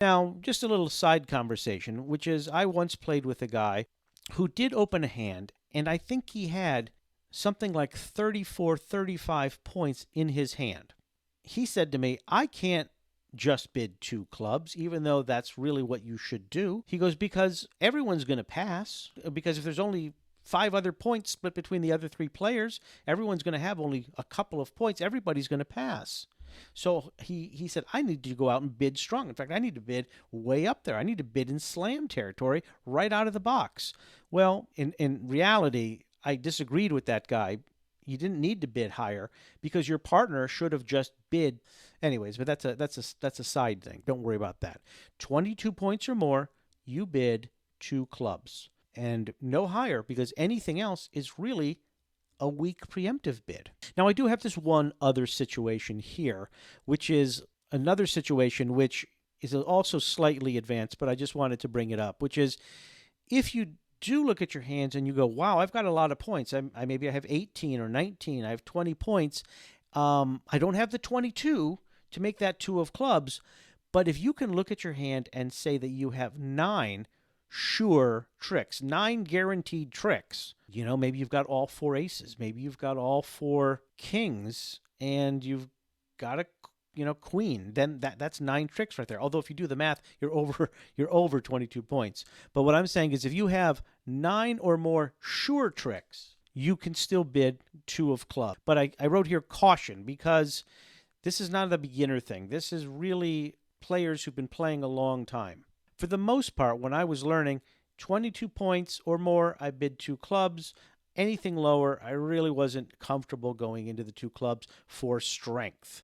Now, just a little side conversation, which is I once played with a guy who did open a hand, and I think he had something like 34, 35 points in his hand. He said to me, I can't just bid two clubs, even though that's really what you should do. He goes, because everyone's going to pass, because if there's only five other points split between the other three players, everyone's going to have only a couple of points. Everybody's going to pass. So he said, I need to go out and bid strong. In fact, I need to bid way up there. I need to bid in slam territory right out of the box. Well, in reality, I disagreed with that guy. You didn't need to bid higher because your partner should have just bid anyways, but that's a side thing. Don't worry about that. 22 points or more, you bid two clubs and no higher because anything else is really a weak preemptive bid. Now, I do have this one other situation here, which is another situation which is also slightly advanced, but I just wanted to bring it up, which is if you do look at your hands and you go, wow, I've got a lot of points. Maybe I have 18 or 19. I have 20 points. I don't have the 22 to make that two of clubs. But if you can look at your hand and say that you have nine sure tricks, nine guaranteed tricks, maybe you've got all four aces, maybe you've got all four kings, and you've got a queen, then that's nine tricks right there. Although if you do the math, you're over 22 points. But what I'm saying is if you have nine or more sure tricks, you can still bid two of clubs. But I wrote here caution because this is not a beginner thing. This is really players who've been playing a long time. For the most part, when I was learning, 22 points or more, I bid two clubs. Anything lower, I really wasn't comfortable going into the two clubs for strength.